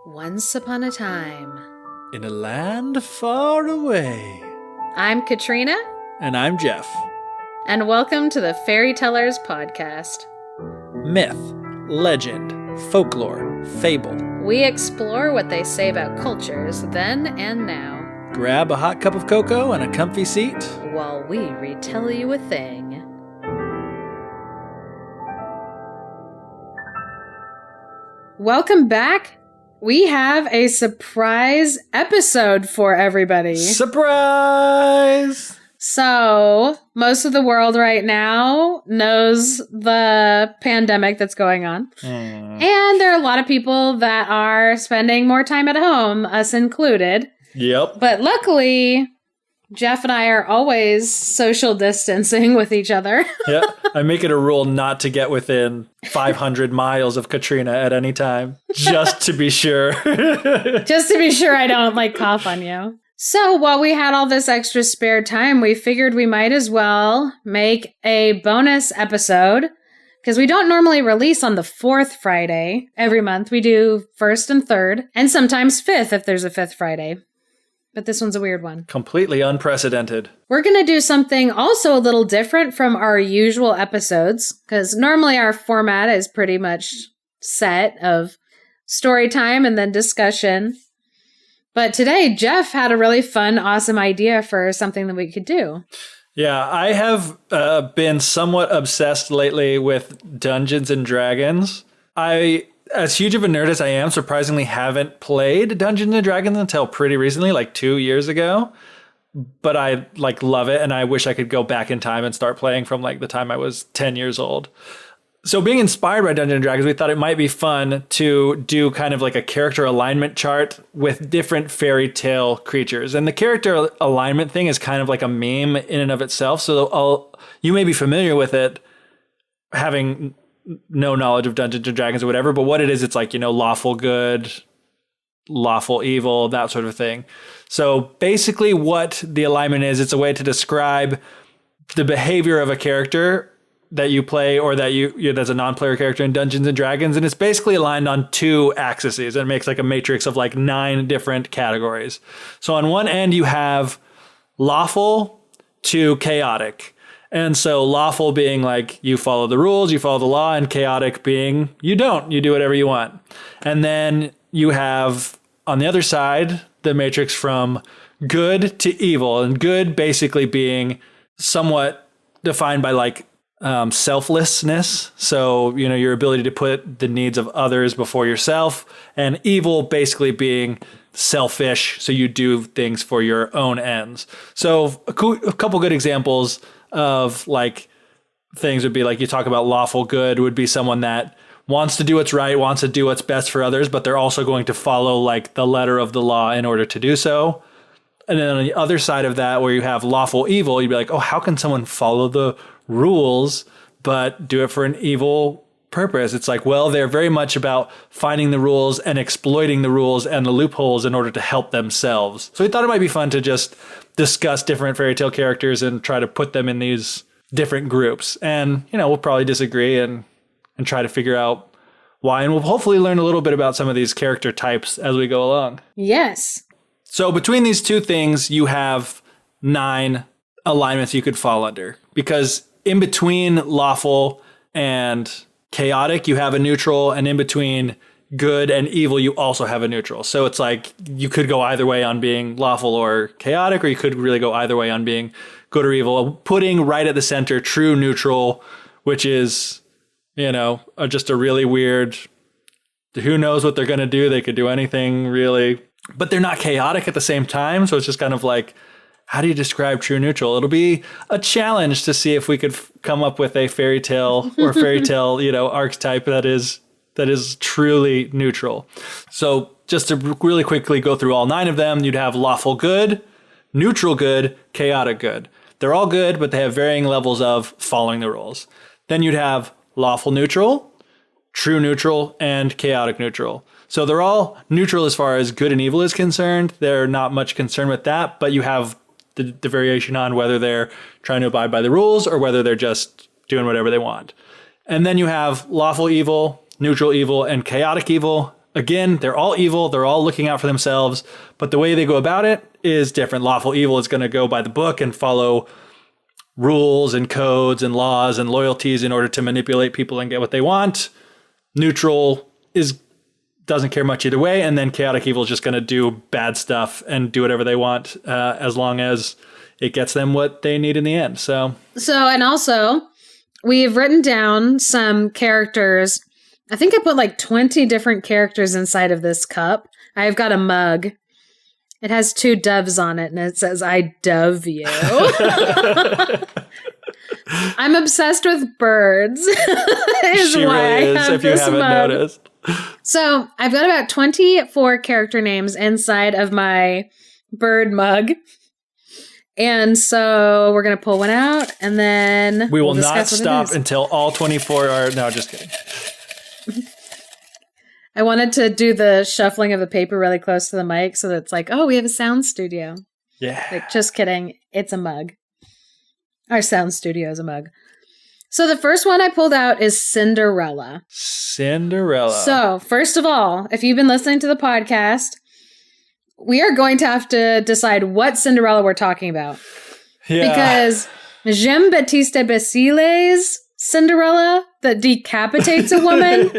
Once upon a time. In a land far away. I'm Katrina. And I'm Geoff. And welcome to the Fairy Tellers Podcast. Myth, legend, folklore, fable. We explore what they say about cultures then and now. Grab a hot cup of cocoa and a comfy seat while we retell you a thing. Welcome back. We have a surprise episode for everybody. Surprise! So, most of the world right now knows the pandemic that's going on. And there are a lot of people that are spending more time at home, us included. Yep. But luckily, Geoff and I are always social distancing with each other. Yep. I make it a rule not to get within 500 miles of Katrina at any time, just to be sure. Just to be sure I don't, cough on you. So while we had all this extra spare time, we figured we might as well make a bonus episode, because we don't normally release on the fourth Friday every month. We do first and third, and sometimes fifth if there's a fifth Friday. But this one's a weird one. Completely unprecedented. We're going to do something also a little different from our usual episodes, because normally our format is pretty much set of story time and then discussion. But today, Geoff had a really fun, awesome idea for something that we could do. Yeah, I have been somewhat obsessed lately with Dungeons and Dragons. As huge of a nerd as I am, surprisingly haven't played Dungeons and Dragons until pretty recently, 2 years ago. But I love it, and I wish I could go back in time and start playing from the time I was 10 years old. So being inspired by Dungeons and Dragons, we thought it might be fun to do kind of a character alignment chart with different fairy tale creatures. And the character alignment thing is kind of like a meme in and of itself. So you may be familiar with it, having no knowledge of Dungeons and Dragons or whatever, but what it is, it's lawful good, lawful evil, that sort of thing. So basically what the alignment is, it's a way to describe the behavior of a character that you play or that you that's a non-player character in Dungeons and Dragons, and it's basically aligned on two axes, and it makes a matrix of 9 different categories. So on one end you have lawful to chaotic. And so lawful being you follow the rules, you follow the law, and chaotic being you don't, you do whatever you want. And then you have on the other side the matrix from good to evil, and good basically being somewhat defined by selflessness. So, your ability to put the needs of others before yourself, and evil basically being selfish. So you do things for your own ends. So a couple good examples of things would be you talk about lawful good would be someone that wants to do what's right, wants to do what's best for others, but they're also going to follow the letter of the law in order to do so. And then on the other side of that, where you have lawful evil, you'd be oh, how can someone follow the rules but do it for an evil purpose? It's well, they're very much about finding the rules and exploiting the rules and the loopholes in order to help themselves. So we thought it might be fun to just discuss different fairy tale characters and try to put them in these different groups. And, we'll probably disagree and try to figure out why. And we'll hopefully learn a little bit about some of these character types as we go along. Yes. So between these two things, you have 9 alignments you could fall under, because in between lawful and chaotic, you have a neutral, and in between good and evil, you also have a neutral. So it's you could go either way on being lawful or chaotic, or you could really go either way on being good or evil. Putting right at the center, true neutral, which is, just a really weird, who knows what they're going to do. They could do anything really, but they're not chaotic at the same time. So it's just kind of how do you describe true neutral? It'll be a challenge to see if we could come up with a fairy tale or fairy tale, archetype that is truly neutral. So just to really quickly go through all 9 of them, you'd have lawful good, neutral good, chaotic good. They're all good, but they have varying levels of following the rules. Then you'd have lawful neutral, true neutral, and chaotic neutral. So they're all neutral as far as good and evil is concerned. They're not much concerned with that, but you have the variation on whether they're trying to abide by the rules or whether they're just doing whatever they want. And then you have lawful evil, neutral evil, and chaotic evil. again, they're all evil. They're all looking out for themselves. But the way they go about it is different. Lawful evil is going to go by the book and follow rules and codes and laws and loyalties in order to manipulate people and get what they want. Neutral doesn't care much either way. And then chaotic evil is just going to do bad stuff and do whatever they want as long as it gets them what they need in the end. So, and also, we've written down some characters. I think I put like 20 different characters inside of this cup. I've got a mug. It has 2 doves on it, and it says, "I dove you." I'm obsessed with birds. She really is, if you haven't noticed. So I've got about 24 character names inside of my bird mug. And so we're going to pull one out, and then we will not stop until all 24 are... No, just kidding. I wanted to do the shuffling of the paper really close to the mic so that it's like, oh, we have a sound studio. Yeah. Like, just kidding. It's a mug. Our sound studio is a mug. So the first one I pulled out is Cinderella. Cinderella. So, first of all, if you've been listening to the podcast, we are going to have to decide what Cinderella we're talking about. Yeah. Because Jean-Baptiste Basile's Cinderella that decapitates a woman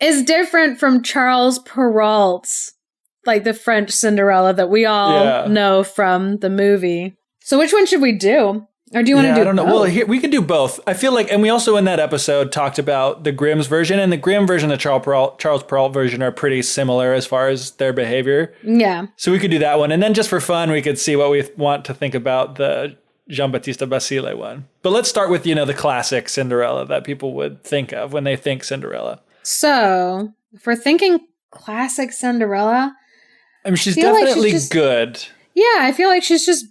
is different from Charles Perrault's, like the French Cinderella that we all know from the movie. So which one should we do? Or do you want to do both? I don't know. Well, here, we could do both. I feel like, and we also in that episode talked about the Grimm's version, and the Grimm version and the Charles Perrault version are pretty similar as far as their behavior. Yeah. So we could do that one. And then just for fun, we could see what we want to think about the Jean-Baptiste Basile one. But let's start with, the classic Cinderella that people would think of when they think Cinderella. So, if we're thinking classic Cinderella... I mean, she's definitely good. Yeah, I feel like she's just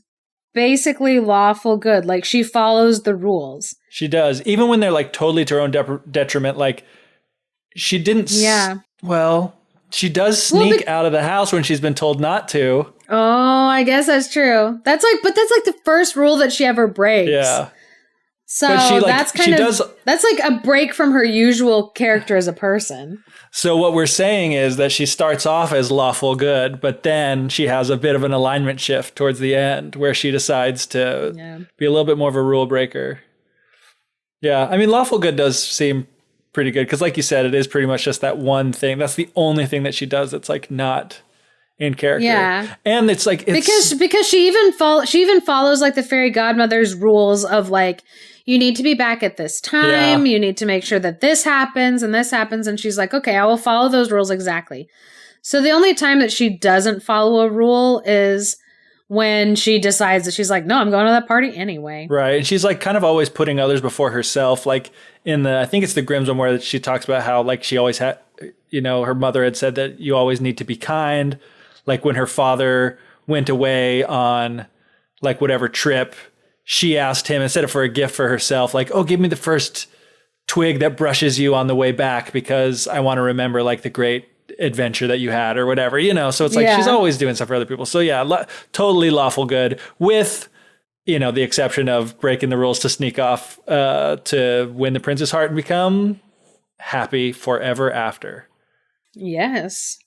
basically lawful good. Like, she follows the rules. She does. Even when they're, like, totally to her own detriment. Like, she didn't... Yeah. She does sneak out of the house when she's been told not to. Oh, I guess that's true. That's like the first rule that she ever breaks. Yeah. So that's that's like a break from her usual character as a person. So what we're saying is that she starts off as lawful good, but then she has a bit of an alignment shift towards the end where she decides to be a little bit more of a rule breaker. Yeah. I mean, lawful good does seem pretty good because, like you said, it is pretty much just that one thing. That's the only thing that she does that's like not in character. Yeah. And it's like because she even follows like the fairy godmother's rules of like, you need to be back at this time. Yeah. You need to make sure that this happens and this happens. And she's like, okay, I will follow those rules exactly. So the only time that she doesn't follow a rule is when she decides that she's like, no, I'm going to that party anyway. Right. And she's like kind of always putting others before herself. Like I think it's the Grimm's one where she talks about how like she always had, her mother had said that you always need to be kind. Like when her father went away on like whatever trip, she asked him, instead of for a gift for herself, like, oh, give me the first twig that brushes you on the way back because I want to remember like the great adventure that you had or whatever, So it's like she's always doing stuff for other people. So yeah, totally lawful good with, the exception of breaking the rules to sneak off to win the prince's heart and become happy forever after. Yes.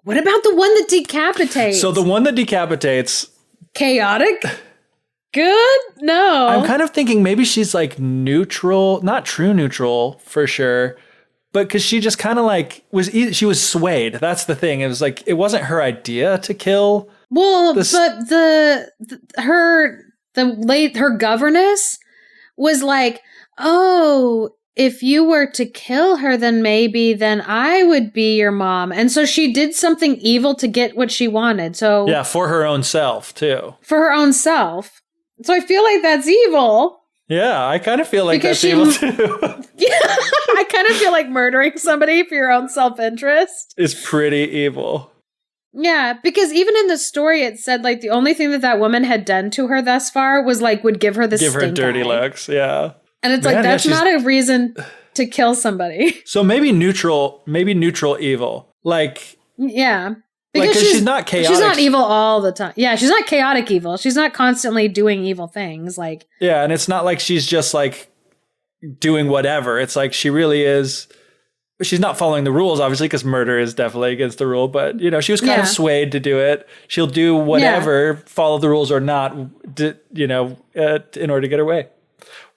What about the one that decapitates? So the one that decapitates... Chaotic? Good? No. I'm kind of thinking maybe she's like neutral, not true neutral for sure, but because she just kind of like she was swayed. That's the thing. It was like, it wasn't her idea to kill. Well, but her governess was like, oh, if you were to kill her, then I would be your mom. And so she did something evil to get what she wanted. So yeah, for her own self too. For her own self. So I feel like that's evil. Yeah, I kind of feel like that's evil too. Yeah, I kind of feel like murdering somebody for your own self-interest is pretty evil. Yeah, because even in the story, it said like the only thing that woman had done to her thus far was like would give her dirty looks. Yeah. And it's like, that's not a reason to kill somebody. So maybe neutral evil. Like, yeah. Because she's not chaotic. She's not evil all the time. Yeah, she's not chaotic evil. She's not constantly doing evil things. Like, yeah, and it's not like she's just like doing whatever. It's like she really is. she's not following the rules, obviously, because murder is definitely against the rule. But, you know, she was kind of swayed to do it. She'll do whatever, follow the rules or not, in order to get her way.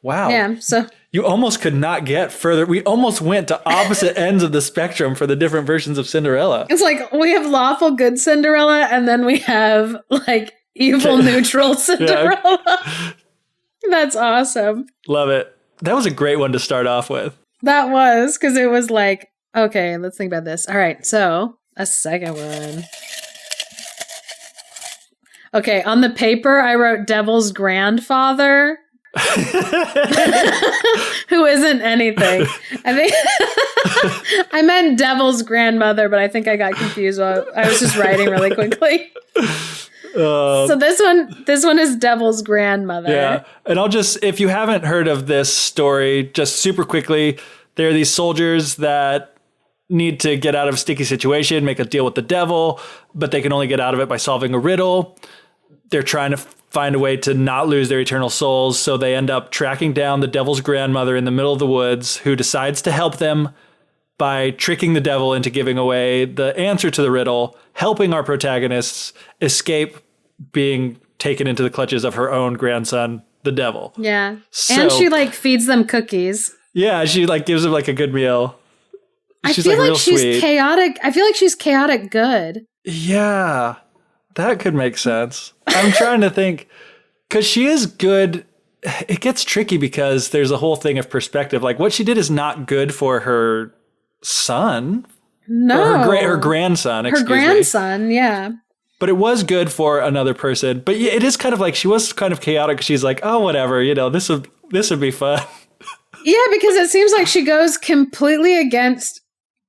Wow. Yeah. So you almost could not get further. We almost went to opposite ends of the spectrum for the different versions of Cinderella. It's like we have lawful good Cinderella, and then we have like evil neutral Cinderella. Yeah. That's awesome. Love it. That was a great one to start off with. That was, because it was like, okay, let's think about this. All right, so a second one. Okay, on the paper, I wrote Devil's grandfather, who isn't anything. I think I meant Devil's grandmother, but I think I got confused while I was just writing really quickly. So this one is Devil's grandmother. Yeah. And if you haven't heard of this story, just super quickly, there are these soldiers that need to get out of a sticky situation, make a deal with the devil, but they can only get out of it by solving a riddle. They're trying to find a way to not lose their eternal souls. So they end up tracking down the devil's grandmother in the middle of the woods, who decides to help them by tricking the devil into giving away the answer to the riddle, helping our protagonists escape being taken into the clutches of her own grandson, the devil. Yeah. And she like feeds them cookies. Yeah, she like gives them like a good meal. She's like real sweet. Chaotic. I feel like she's chaotic good. Yeah, that could make sense. I'm trying to think, because she is good. It gets tricky because there's a whole thing of perspective. Like what she did is not good for her son. No. Or her grandson, excuse me. Her grandson, yeah. But it was good for another person. But yeah, it is kind of like she was kind of chaotic. She's like, oh, whatever, this would be fun. Yeah, because it seems like she goes completely against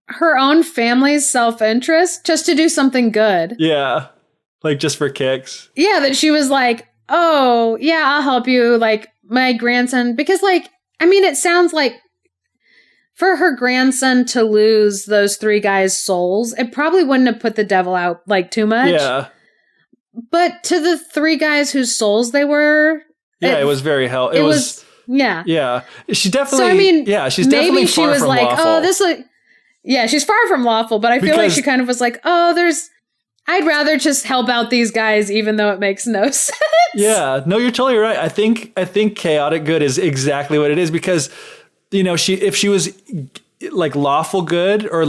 her own family's self-interest just to do something good. Yeah, like just for kicks. Yeah, that she was like, oh, yeah, I'll help you, like my grandson. Because it sounds like for her grandson to lose those three guys' souls, it probably wouldn't have put the devil out like too much. Yeah. But to the three guys whose souls they were... Yeah, it was very hell. It was... Yeah. Yeah. She definitely... So, she's definitely far from lawful. Yeah, she's far from lawful, but I feel like she kind of was like, I'd rather just help out these guys, even though it makes no sense. Yeah. No, you're totally right. I think chaotic good is exactly what it is, because... if she was like lawful good or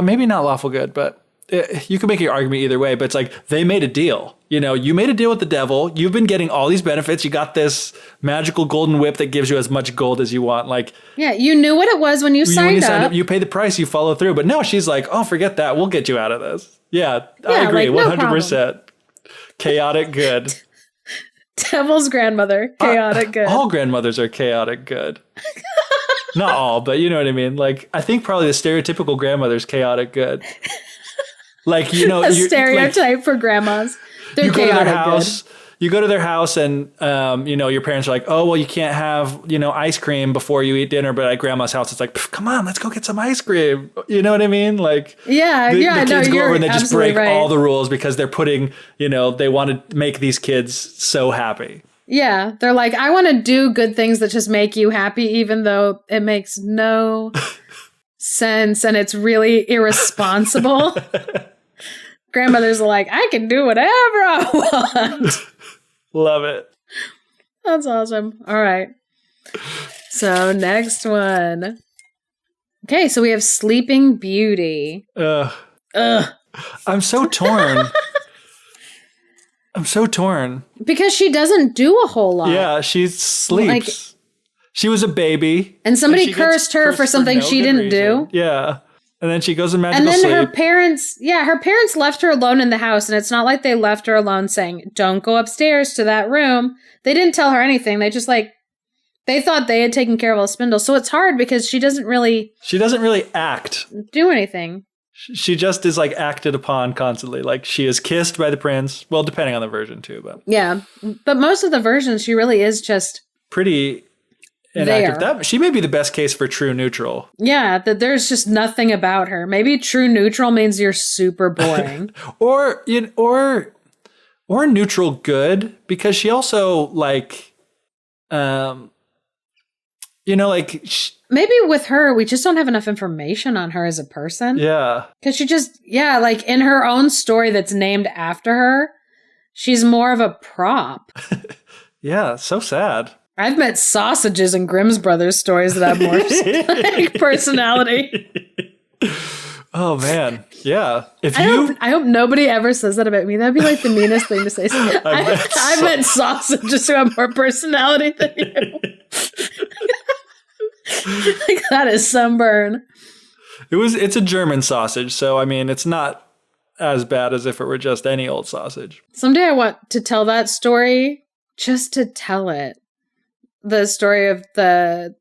maybe not lawful good, but you can make your argument either way. But it's like they made a deal. You made a deal with the devil. You've been getting all these benefits. You got this magical golden whip that gives you as much gold as you want. Like, yeah, you knew what it was when you signed up. You pay the price. You follow through. But no, she's like, oh, forget that. We'll get you out of this. Yeah, I agree. 100%. Chaotic good. Devil's grandmother, chaotic good. All grandmothers are chaotic good. Not all, but you know what I mean? Like, I think probably the stereotypical grandmother's chaotic good. Like, a stereotype for grandmas. They're chaotic good. You go to their house and, your parents are like, oh, well, you can't have, ice cream before you eat dinner. But at grandma's house, it's like, come on, let's go get some ice cream. You know what I mean? Like, the kids go over and they just break all the rules because they're putting, they want to make these kids so happy. Yeah. They're like, I want to do good things that just make you happy, even though it makes no sense and it's really irresponsible. Grandmothers are like, I can do whatever I want. Love it. That's awesome. All right. So next one. Okay, so we have Sleeping Beauty. Ugh. I'm so torn. Because she doesn't do a whole lot. Yeah, she sleeps. She was a baby. And somebody cursed her for something she didn't do. Yeah. And then she goes in magical sleep. And then her parents left her alone in the house. And it's not like they left her alone saying, don't go upstairs to that room. They didn't tell her anything. They just they thought they had taken care of all Spindle. So it's hard because she doesn't really act. Do anything. She just is acted upon constantly. Like she is kissed by the prince. Well, depending on the version too, but. Yeah. But most of the versions, she really is just pretty inactive. She may be the best case for true neutral. Yeah, that there's just nothing about her. Maybe true neutral means you're super boring. or neutral good, because she also like... Maybe with her, we just don't have enough information on her as a person. Yeah. Because she just, like in her own story that's named after her, she's more of a prop. Yeah, so sad. I've met sausages in Grimm's Brothers stories that have more like, personality. Oh, man. Yeah. I hope nobody ever says that about me. That'd be like the meanest thing to say. I've met sausages who have more personality than you. Like, that is sunburn. It's a German sausage, so I mean, it's not as bad as if it were just any old sausage. Someday I want to tell that story just to tell it. The story of the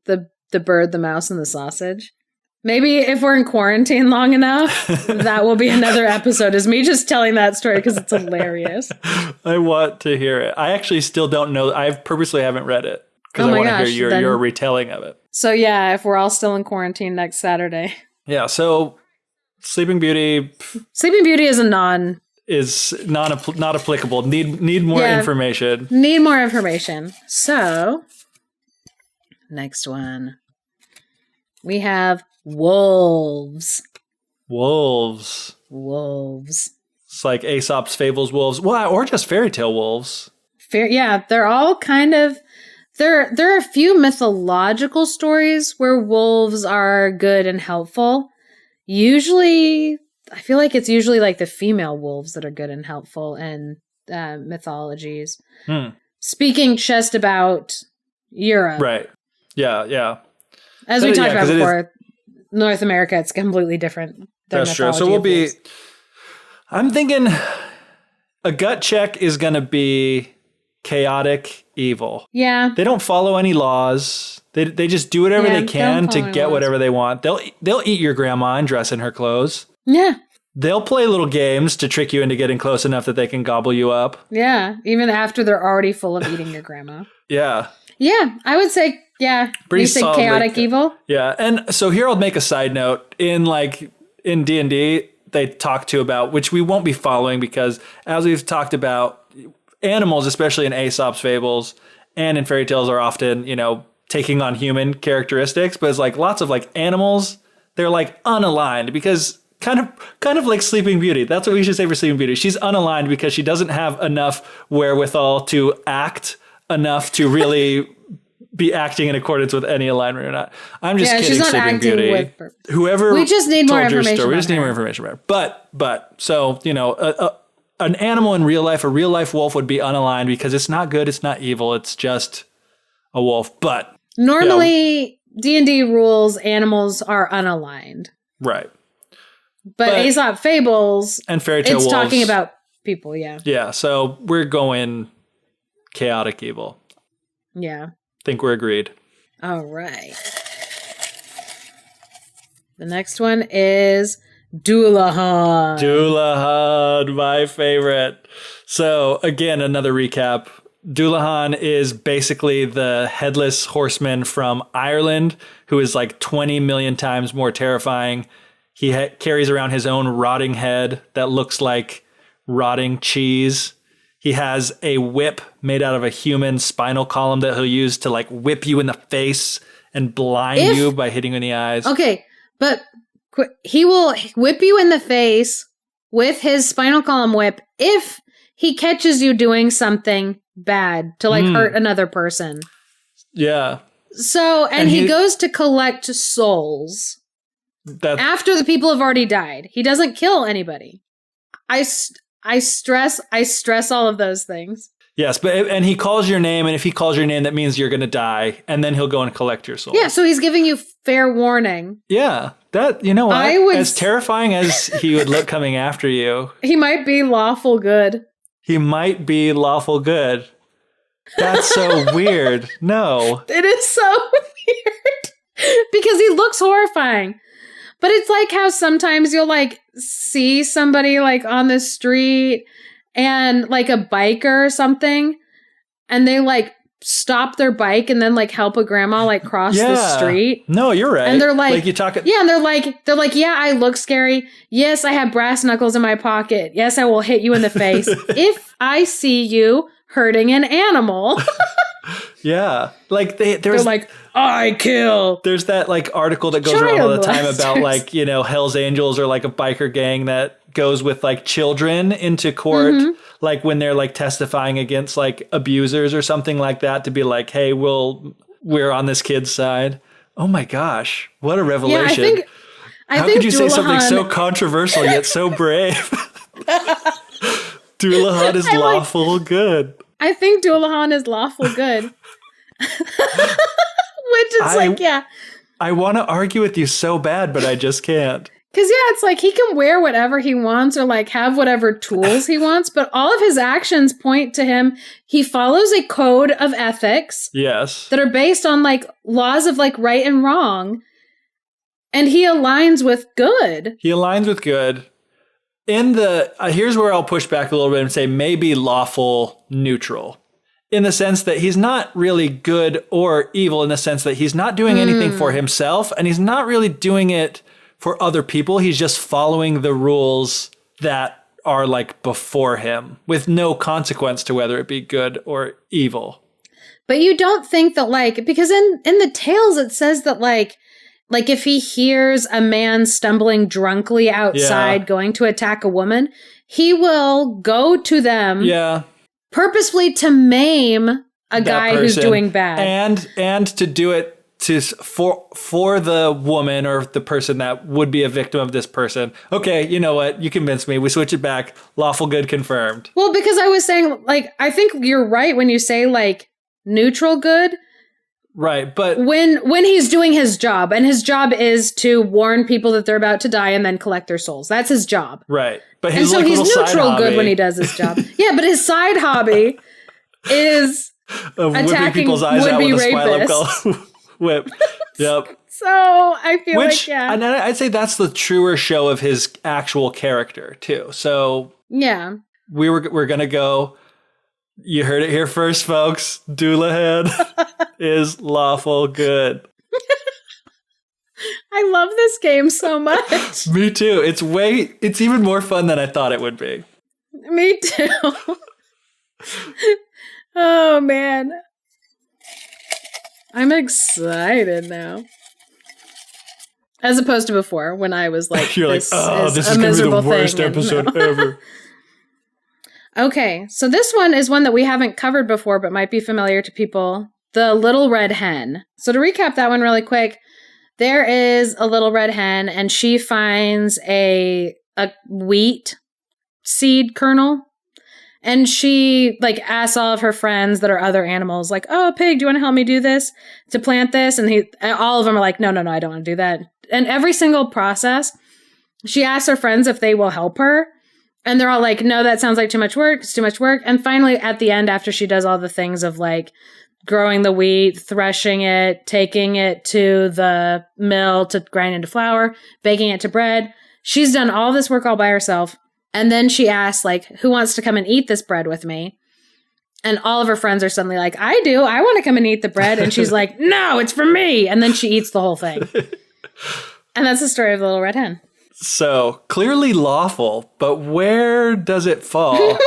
bird, the mouse, and the sausage. Maybe if we're in quarantine long enough, that will be another episode, is me just telling that story because it's hilarious. I want to hear it. I actually still don't know. I purposely haven't read it because I want to hear your retelling of it. So yeah, if we're all still in quarantine next Saturday. Yeah, so Sleeping Beauty. Sleeping Beauty is not applicable. Need more information. Need more information. So, next one. We have wolves. Wolves. It's like Aesop's Fables wolves. Well, or just fairy tale wolves. They're all kind of... There are a few mythological stories where wolves are good and helpful. Usually, I feel like it's usually like the female wolves that are good and helpful in mythologies. Speaking just about Europe. Right. Yeah. As we talked about before, North America, it's completely different. That's true. So I'm thinking a gut check is going to be chaotic evil. Yeah. They don't follow any laws. They just do whatever they can to get whatever they want. They'll eat your grandma and dress in her clothes. Yeah. They'll play little games to trick you into getting close enough that they can gobble you up. Yeah. Even after they're already full of eating your grandma. Yeah. Yeah. I would say, pretty solid, chaotic evil. Yeah. And so here I'll make a side note. In D&D, they talk to about, which we won't be following because as we've talked about, animals, especially in Aesop's Fables and in fairy tales, are often, taking on human characteristics, but it's like lots of like animals, they're like unaligned because kind of like Sleeping Beauty. That's what we should say for Sleeping Beauty. She's unaligned because she doesn't have enough wherewithal to act enough to really be acting in accordance with any alignment or not. I'm just kidding, Sleeping Beauty. Whoever we just need more information. We just need more information about her. But so, an animal in real life, a real life wolf would be unaligned because it's not good, it's not evil, it's just a wolf. But normally D&D rules, animals are unaligned. Right. But Aesop Fables and fairy tale wolves, talking about people, yeah. Yeah, so we're going chaotic evil. Yeah. Think we're agreed. All right. The next one is Doulahan. Doulahan, my favorite. So again, another recap. Doulahan is basically the headless horseman from Ireland who is like 20 million times more terrifying. He carries around his own rotting head that looks like rotting cheese. He has a whip made out of a human spinal column that he'll use to like whip you in the face and blind you by hitting you in the eyes. Okay, but he will whip you in the face with his spinal column whip if he catches you doing something bad to like hurt another person. Yeah. So, and he goes to collect souls after the people have already died. He doesn't kill anybody. I stress all of those things. Yes, and he calls your name, and if he calls your name, that means you're going to die, and then he'll go and collect your soul. Yeah, so he's giving you fair warning. Yeah, that, as terrifying as he would look coming after you. He might be lawful good. He might be lawful good. That's so weird. No. It is so weird. Because he looks horrifying. But it's like how sometimes you'll like see somebody like on the street and like a biker or something, and they like stop their bike and then like help a grandma like cross the street. No, you're right. And they're like you talk. Yeah, and they're like, yeah, I look scary. Yes, I have brass knuckles in my pocket. Yes, I will hit you in the face if I see you hurting an animal. Yeah. Like They're like, I kill. There's that like article that goes around all the time about like, you know, Hell's Angels or like a biker gang that goes with like children into court, like when they're like testifying against like abusers or something like that, to be like, hey, we're on this kid's side. Oh my gosh, what a revelation. How could you say something so controversial yet so brave? Doulahan is lawful good. I think Doulahan is lawful good. Which is I want to argue with you so bad, but I just can't. Because, it's like he can wear whatever he wants or like have whatever tools he wants, but all of his actions point to him. He follows a code of ethics. Yes. That are based on like laws of like right and wrong. And he aligns with good. In the, here's where I'll push back a little bit and say maybe lawful neutral. In the sense that he's not really good or evil, in the sense that he's not doing anything for himself and he's not really doing it for other people. He's just following the rules that are like before him with no consequence to whether it be good or evil. But you don't think that like, because in the tales it says that like if he hears a man stumbling drunkly outside going to attack a woman, he will go to them purposefully to maim a guy who's doing bad. And to do it for the woman or the person that would be a victim of this person. Okay, you know what? You convinced me. We switch it back. Lawful good confirmed. Well, because I was saying, like, I think you're right when you say, like, neutral good. Right, but... When he's doing his job, and his job is to warn people that they're about to die and then collect their souls. That's his job. Right. But and so he's neutral good when he does his job. Yeah, but his side hobby is attacking people's eyes would-be rapists. Whip. Yep. So I feel and I'd say that's the truer show of his actual character too. So we're gonna go. You heard it here first, folks. Doulahan is lawful good. I love this game so much. Me too. It's even more fun than I thought it would be. Me too. Oh man. I'm excited now. As opposed to before, when I was like, you're this like, oh, this is going to be the worst episode ever. Okay, so this one is one that we haven't covered before, but might be familiar to people. The Little Red Hen. So to recap that one really quick, there is a little red hen, and she finds a wheat seed kernel. And she, like, asks all of her friends that are other animals, like, oh, pig, do you want to help me do this? To plant this? And all of them are like, no, I don't want to do that. And every single process, she asks her friends if they will help her. And they're all like, no, that sounds like too much work. It's too much work. And finally, at the end, after she does all the things of, like, growing the wheat, threshing it, taking it to the mill to grind into flour, baking it to bread, she's done all this work all by herself. And then she asks, like, who wants to come and eat this bread with me? And all of her friends are suddenly like, I do. I want to come and eat the bread. And she's like, no, it's for me. And then she eats the whole thing. And that's the story of the Little Red Hen. So, clearly lawful, but where does it fall?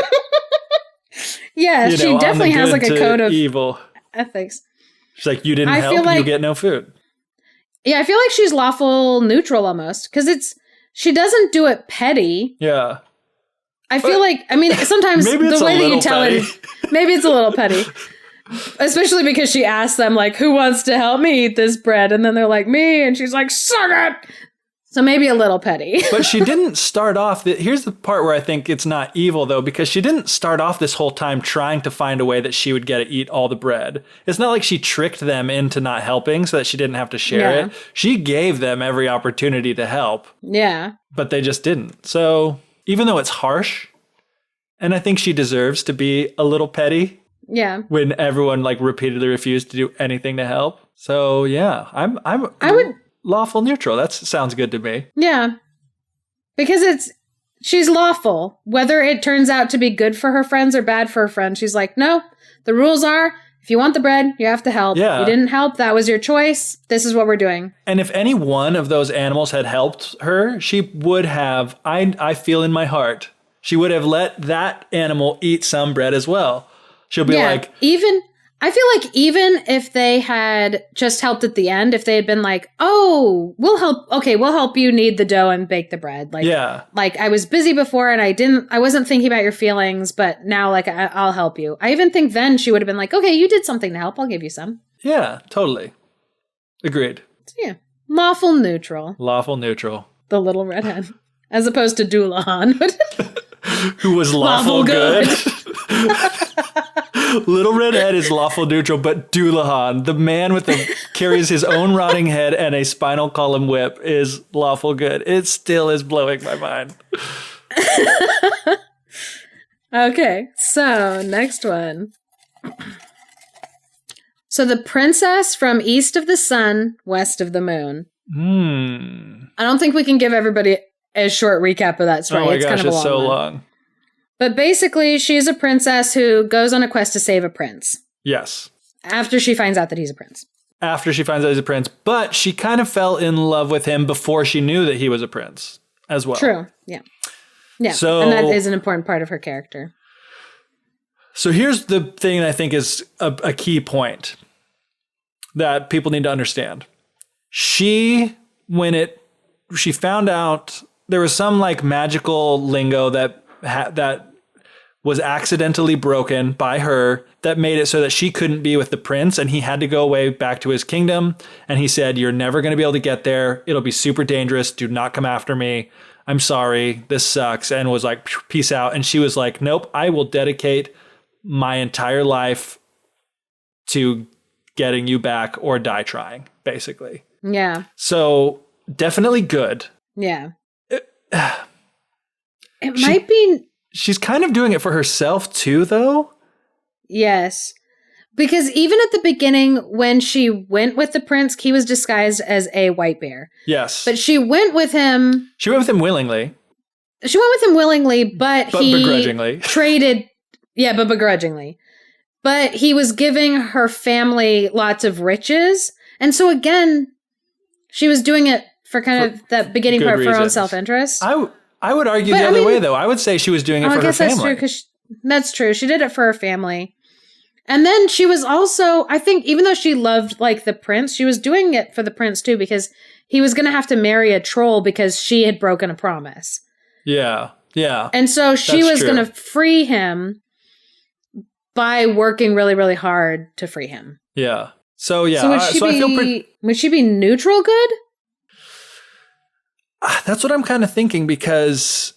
Yeah, she definitely has, like, a code of evil ethics. She's like, you didn't help, you get no food. Yeah, I feel like she's lawful neutral almost. Because she doesn't do it petty. Yeah. I feel like, I mean, sometimes the way that you tell it, maybe it's a little petty. Especially because she asks them, like, who wants to help me eat this bread? And then they're like, me. And she's like, suck it. So maybe a little petty. But she didn't start off, here's the part where I think it's not evil, though, because she didn't start off this whole time trying to find a way that she would get to eat all the bread. It's not like she tricked them into not helping so that she didn't have to share it. She gave them every opportunity to help. Yeah. But they just didn't. So even though it's harsh, and I think she deserves to be a little petty. Yeah. When everyone like repeatedly refused to do anything to help. So yeah, I would lawful neutral. That sounds good to me. Yeah. Because she's lawful. Whether it turns out to be good for her friends or bad for her friends, she's like, no, the rules are, if you want the bread, you have to help. Yeah. You didn't help. That was your choice. This is what we're doing. And if any one of those animals had helped her, she would have, I feel in my heart, she would have let that animal eat some bread as well. She'll be like, even I feel like even if they had just helped at the end, if they had been like, oh, we'll help you knead the dough and bake the bread. Like, yeah. Like I was busy before and I wasn't thinking about your feelings, but now like I'll help you. I even think then she would have been like, okay, you did something to help. I'll give you some. Yeah, totally. Agreed. So, yeah. Lawful neutral. Lawful neutral. The little redhead. As opposed to Doulahan. Who was lawful good. Little redhead is lawful neutral, but Doulahan, the man carries his own rotting head and a spinal column whip, is lawful good. It still is blowing my mind. Okay, so next one. So the princess from east of the sun, west of the moon. I don't think we can give everybody a short recap of that story. Oh my it's gosh, kind of it's so long. But basically, she's a princess who goes on a quest to save a prince. Yes. After she finds out that he's a prince. After she finds out he's a prince. But she kind of fell in love with him before she knew that he was a prince as well. True. Yeah. Yeah. So, and that is an important part of her character. So here's the thing I think is a key point that people need to understand. She found out there was some like magical lingo that was accidentally broken by her that made it so that she couldn't be with the prince and he had to go away back to his kingdom. And he said, you're never going to be able to get there. It'll be super dangerous. Do not come after me. I'm sorry. This sucks. And was like, peace out. And she was like, nope, I will dedicate my entire life to getting you back or die trying, basically. Yeah. So definitely good. Yeah. It might be... She's kind of doing it for herself too, though. Yes. Because even at the beginning, when she went with the prince, he was disguised as a white bear. Yes. But she went with him... She went with him willingly. She went with him willingly, but he... begrudgingly. Traded... Yeah, but begrudgingly. But he was giving her family lots of riches. And so again, she was doing it for kind of that beginning part for her own self-interest. I would argue the other way, though. I would say she was doing it for her family. That's true. She did it for her family. And then she was also, I think, even though she loved, like, the prince, she was doing it for the prince, too, because he was going to have to marry a troll because she had broken a promise. Yeah, yeah. And so she was going to free him by working really, really hard to free him. Yeah. So, yeah. So would she be neutral good? That's what I'm kind of thinking, because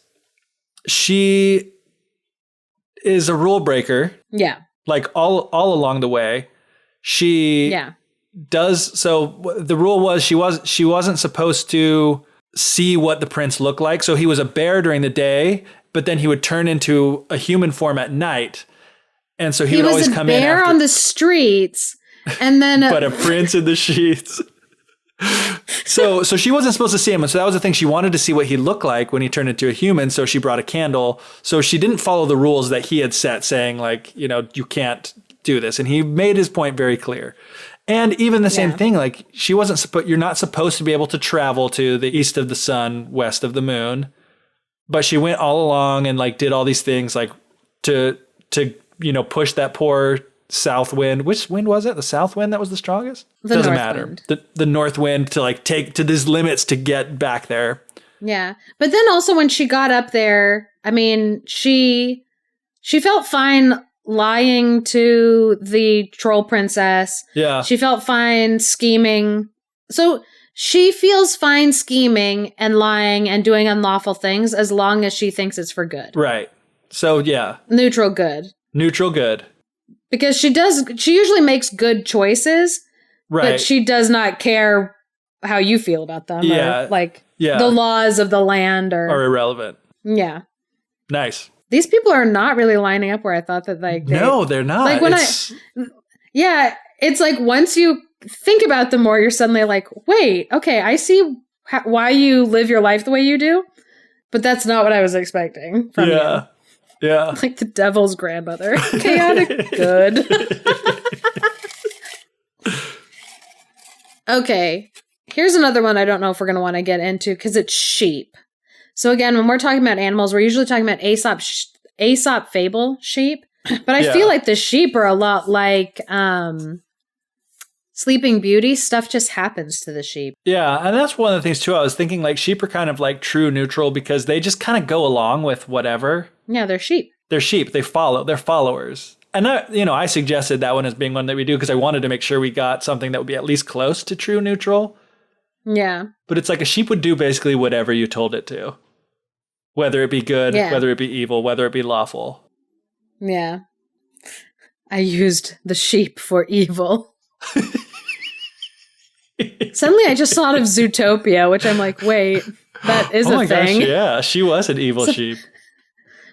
she is a rule breaker. Yeah. Like all along the way. She does. So the rule was she wasn't supposed to see what the prince looked like. So he was a bear during the day, but then he would turn into a human form at night. And so he would always come in. He was a bear on the streets, and then but a prince in the sheets. So she wasn't supposed to see him. And so that was the thing. She wanted to see what he looked like when he turned into a human. So she brought a candle. So she didn't follow the rules that he had set, saying like, you know, you can't do this. And he made his point very clear. And even the same thing, like you're not supposed to be able to travel to the east of the sun, west of the moon. But she went all along and like did all these things like to, you know, push that poor south wind. Which wind was it? The south wind that was the strongest? Doesn't matter. The north wind to like take to these limits to get back there. Yeah. But then also when she got up there, I mean, she felt fine lying to the troll princess. Yeah. She felt fine scheming. So she feels fine scheming and lying and doing unlawful things as long as she thinks it's for good. Right. So yeah. Neutral good. Neutral good. Because she usually makes good choices, right? But she does not care how you feel about them. Yeah. Or the laws of the land are irrelevant. Yeah. Nice. These people are not really lining up where I thought that No, they're not. Like when it's like once you think about them more, you're suddenly like, wait, okay, I see why you live your life the way you do, but that's not what I was expecting from you. Yeah. Like the devil's grandmother. Chaotic good. Okay. Here's another one I don't know if we're going to want to get into because it's sheep. So again, when we're talking about animals, we're usually talking about Aesop fable sheep. But I feel like the sheep are a lot like Sleeping Beauty. Stuff just happens to the sheep. Yeah, and that's one of the things too. I was thinking like sheep are kind of like true neutral because they just kind of go along with whatever. Yeah, they're sheep. They're sheep. They follow. They're followers. And I suggested that one as being one that we do because I wanted to make sure we got something that would be at least close to true neutral. Yeah. But it's like a sheep would do basically whatever you told it to. Whether it be good, whether it be evil, whether it be lawful. Yeah. I used the sheep for evil. Suddenly I just thought of Zootopia, which I'm like, wait, that is a thing. Gosh, yeah, she was an evil sheep.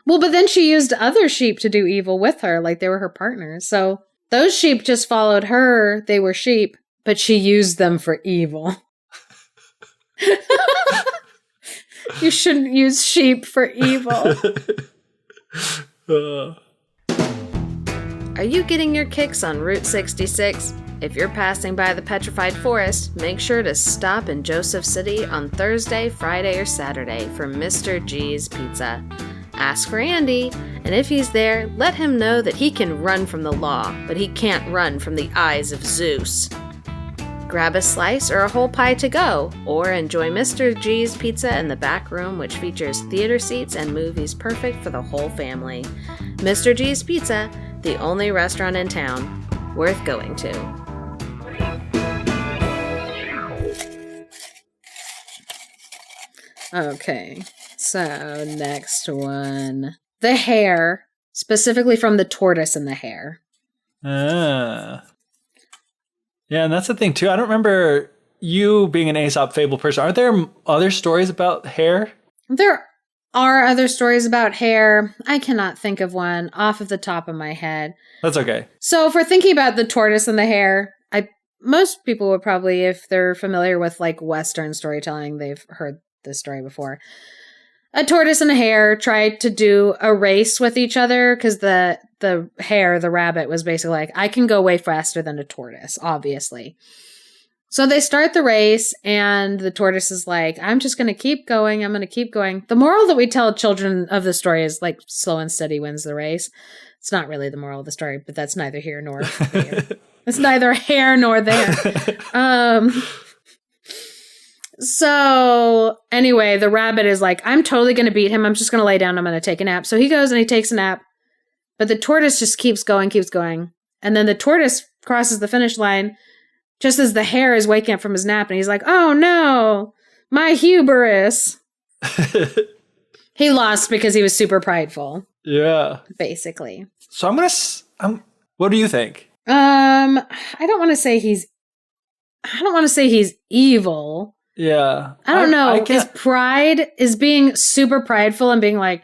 Well, but then she used other sheep to do evil with her, like they were her partners. So those sheep just followed her. They were sheep, but she used them for evil. You shouldn't use sheep for evil. Are you getting your kicks on Route 66? If you're passing by the Petrified Forest, make sure to stop in Joseph City on Thursday, Friday, or Saturday for Mr. G's Pizza. Ask for Andy, and if he's there, let him know that he can run from the law, but he can't run from the eyes of Zeus. Grab a slice or a whole pie to go, or enjoy Mr. G's Pizza in the back room, which features theater seats and movies perfect for the whole family. Mr. G's Pizza, the only restaurant in town, worth going to. Okay, so next one. The hair, specifically from the tortoise and the hare. Yeah, and that's the thing too. I don't remember you being an Aesop fable person. Are there other stories about hair? There are other stories about hair. I cannot think of one off of the top of my head. That's okay. So if we're thinking about the tortoise and the hare, most people would probably, if they're familiar with like Western storytelling, they've heard this story before. A tortoise and a hare tried to do a race with each other because the hare, the rabbit, was basically like, I can go way faster than a tortoise, obviously. So they start the race, and the tortoise is like, I'm just going to keep going. I'm going to keep going. The moral that we tell children of the story is like, slow and steady wins the race. It's not really the moral of the story, but that's neither here nor there. It's neither here nor there. So anyway, the rabbit is like, I'm totally going to beat him. I'm just going to lay down. I'm going to take a nap. So he goes and he takes a nap, but the tortoise just keeps going. And then the tortoise crosses the finish line just as the hare is waking up from his nap. And he's like, oh no, my hubris. He lost because he was super prideful. Yeah. Basically. So what do you think? I don't want to say he's evil. Yeah. I don't know. His pride is being super prideful and being like,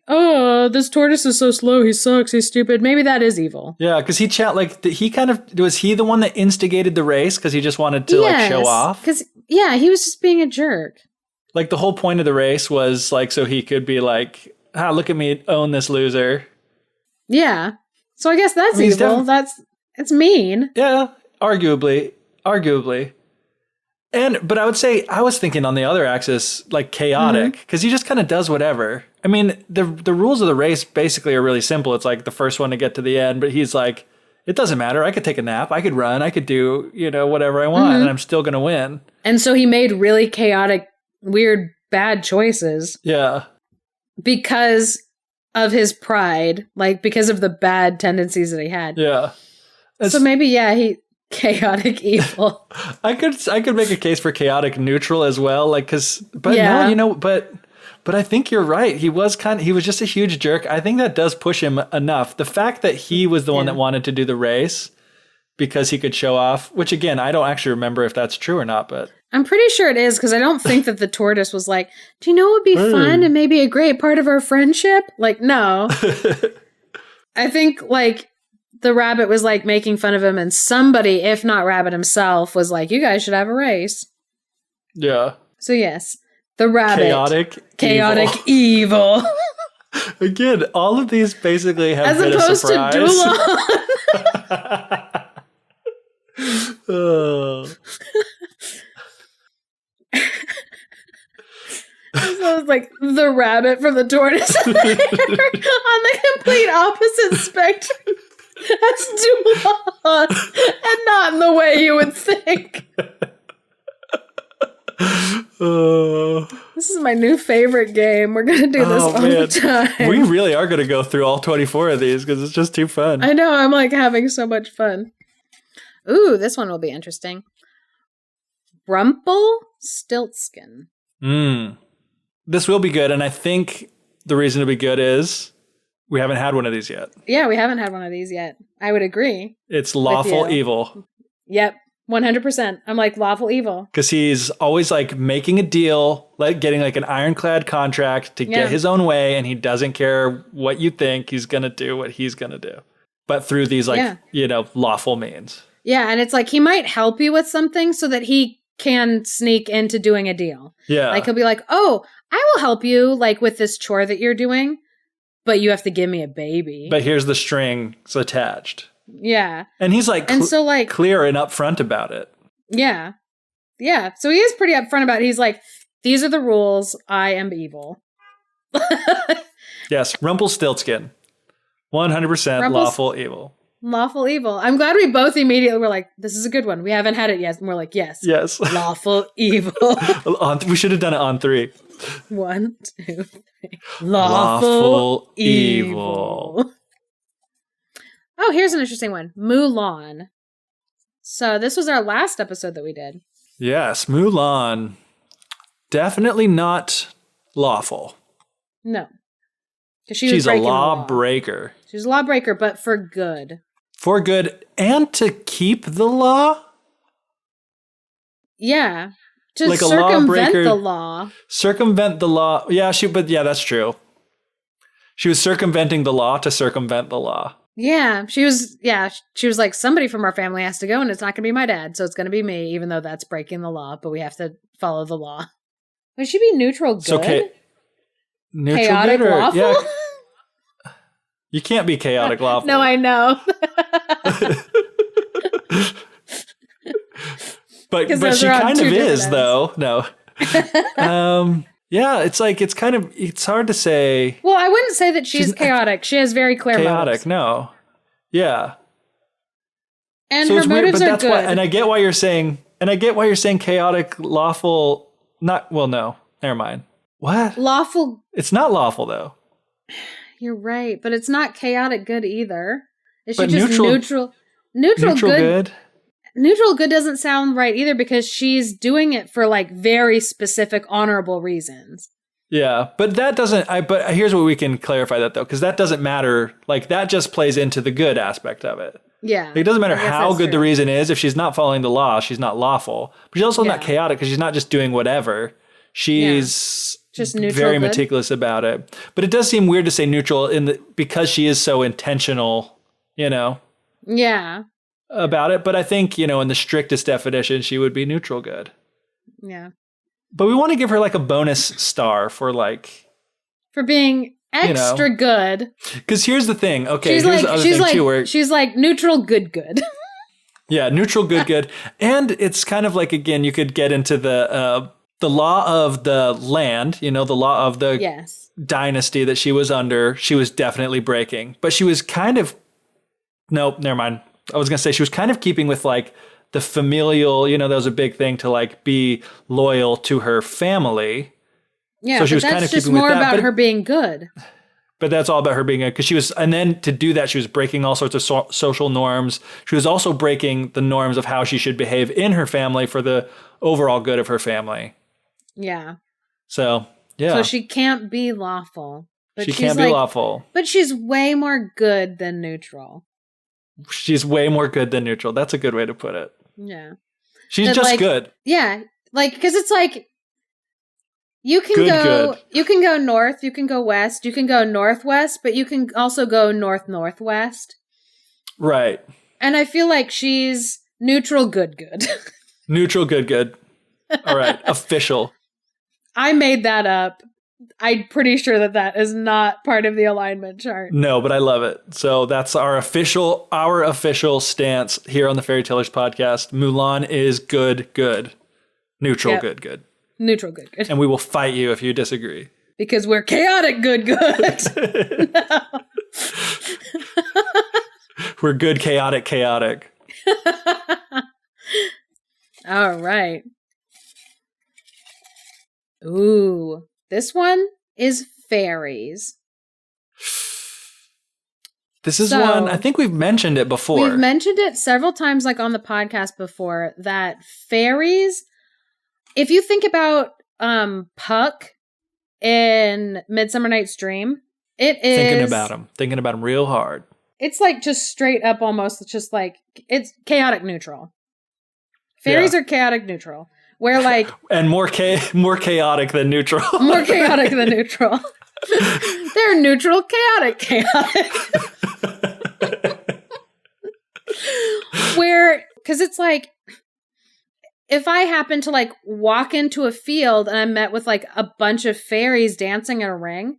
oh, this tortoise is so slow. He sucks. He's stupid. Maybe that is evil. Yeah, because he was he the one that instigated the race because he just wanted to like show off? Because he was just being a jerk. Like the whole point of the race was like so he could be like, look at me own this loser. Yeah. So I guess that's evil. It's mean. Yeah, arguably. But I would say I was thinking on the other axis, like chaotic, because he just kind of does whatever. I mean, the rules of the race basically are really simple. It's like the first one to get to the end, but he's like, it doesn't matter. I could take a nap. I could run. I could do, whatever I want, and I'm still going to win. And so he made really chaotic, weird, bad choices. Yeah. Because of his pride, like because of the bad tendencies that he had. Yeah. So maybe, he... chaotic evil. I could make a case for chaotic neutral as well, like but I think you're right. He was just a huge jerk. I think that does push him enough. The fact that he was the one that wanted to do the race because he could show off, which again, I don't actually remember if that's true or not, but I'm pretty sure it is because I don't think that the tortoise was like, do you know what would be fun and maybe a great part of our friendship? Like, no. I think like the rabbit was like making fun of him, and somebody, if not Rabbit himself, was like, you guys should have a race. Yeah. So yes, the rabbit. Chaotic evil. Again, all of these basically have been a surprise. As opposed to Dulon. Oh. As So it's like the rabbit from the tortoise on the complete opposite spectrum as Dulon, and not in the way you would think. This is my new favorite game. We're going to do this all the time. We really are going to go through all 24 of these because it's just too fun. I know. I'm like having so much fun. Ooh, this one will be interesting. Rumpelstiltskin. This will be good. And I think the reason it'll be good is we haven't had one of these yet. Yeah, we haven't had one of these yet. I would agree. It's lawful evil. Yep. 100%. I'm like lawful evil. Because he's always like making a deal, like getting like an ironclad contract to get his own way. And he doesn't care what you think. He's going to do what he's going to do. But through these like, lawful means. Yeah. And it's like he might help you with something so that he can sneak into doing a deal. Yeah. Like he'll be like, oh, I will help you like with this chore that you're doing, but you have to give me a baby. But here's the strings attached. Yeah. And he's like, so like clear and upfront about it. Yeah. Yeah. So he is pretty upfront about it. He's like, these are the rules. I am evil. Yes. Rumpelstiltskin. 100% lawful evil. Lawful evil. I'm glad we both immediately were like, this is a good one. We haven't had it yet. And we're like, yes. Yes. Lawful evil. We should have done it on 3. 1, 2, 3. Lawful evil. Oh, here's an interesting one. Mulan. So this was our last episode that we did. Yes, Mulan. Definitely not lawful. No. She's a lawbreaker. She's a lawbreaker, but for good. For good and to keep the law? Yeah. To like circumvent the law. Circumvent the law. Yeah, that's true. She was circumventing the law to circumvent the law. Yeah, she was like, somebody from our family has to go and it's not going to be my dad, so it's going to be me, even though that's breaking the law, but we have to follow the law. Would she be neutral good? So neutral chaotic good or, lawful? Yeah. You can't be chaotic lawful. No, I know. but she kind of is, ends. Though. No. Yeah, it's like, it's hard to say. Well, I wouldn't say that she's chaotic. She has very clear motives. No. Yeah. And so her motives are good. And I get why you're saying chaotic, lawful, not, well, no, never mind. What? Lawful. It's not lawful, though. You're right, but it's not chaotic good either. Is she just neutral good? Neutral good doesn't sound right either because she's doing it for like very specific, honorable reasons. Yeah, but that doesn't. But here's what we can clarify that though, because that doesn't matter. Like that just plays into the good aspect of it. Yeah, like, it doesn't matter how good the reason is. If she's not following the law, she's not lawful. But she's also not chaotic because she's not just doing whatever. She's just neutral, very meticulous about it. But it does seem weird to say neutral because she is so intentional. Yeah. About it, but I think, in the strictest definition, she would be neutral good. Yeah. But we want to give her like a bonus star for being extra good. Because here's the thing. Okay, here's the other thing too. Where she's like neutral good. Yeah, neutral good. And it's kind of like, again, you could get into the law of the land, the law of the dynasty that she was under. She was definitely breaking, but she was kind of, nope, never mind. I was going to say she was kind of keeping with like the familial, that was a big thing to like be loyal to her family. Yeah, so she was kind of keeping with that. That's just more about her being good. But that's all about her being good because and then to do that, she was breaking all sorts of social norms. She was also breaking the norms of how she should behave in her family for the overall good of her family. Yeah. So, yeah. So she can't be lawful. But she can't be lawful. But she's way more good than neutral. She's way more good than neutral. That's a good way to put it. Yeah. She's just good. Yeah. Like, because it's like, you can go north, you can go west, you can go northwest, but you can also go northwest. Right. And I feel like she's neutral good. Neutral good. All right. Official. I made that up. I'm pretty sure that is not part of the alignment chart. No, but I love it. So that's our official stance here on the Fairy Tellers podcast. Mulan is good. Neutral, good. Neutral good. And we will fight you if you disagree. Because we're chaotic good. No. We're good, chaotic. All right. Ooh, this one is fairies. This is one, I think we've mentioned it before. We've mentioned it several times, like on the podcast before, that fairies, if you think about Puck in Midsummer Night's Dream, it is... Thinking about him real hard. It's like just straight up almost, it's just like, it's chaotic neutral. Fairies are chaotic neutral. Where like... and more chaotic than neutral. More chaotic than neutral. They're neutral, chaotic. Where, because it's like, if I happen to like walk into a field and I'm met with like a bunch of fairies dancing in a ring,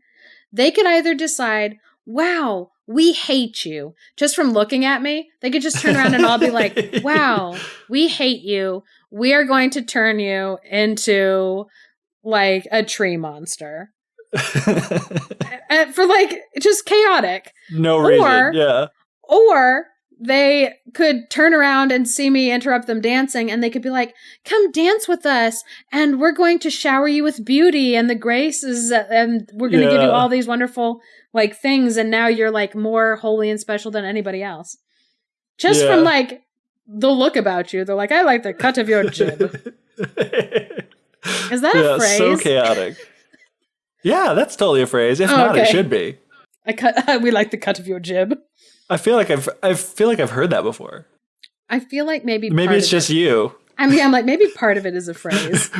they could either decide, wow, we hate you. Just from looking at me, they could just turn around and I'll be like, wow, we hate you. We are going to turn you into like a tree monster. For like, just chaotic. No reason, yeah. Or they could turn around and see me interrupt them dancing and they could be like, come dance with us and we're going to shower you with beauty and the graces and we're going to give you all these wonderful like things and now you're like more holy and special than anybody else. Just from like the look about you. They're like, I like the cut of your jib. Is that a phrase? So chaotic. Yeah, that's totally a phrase. If not, it should be. We like the cut of your jib. I feel like I've heard that before. I feel like maybe it's just you. I mean, I'm like, maybe part of it is a phrase.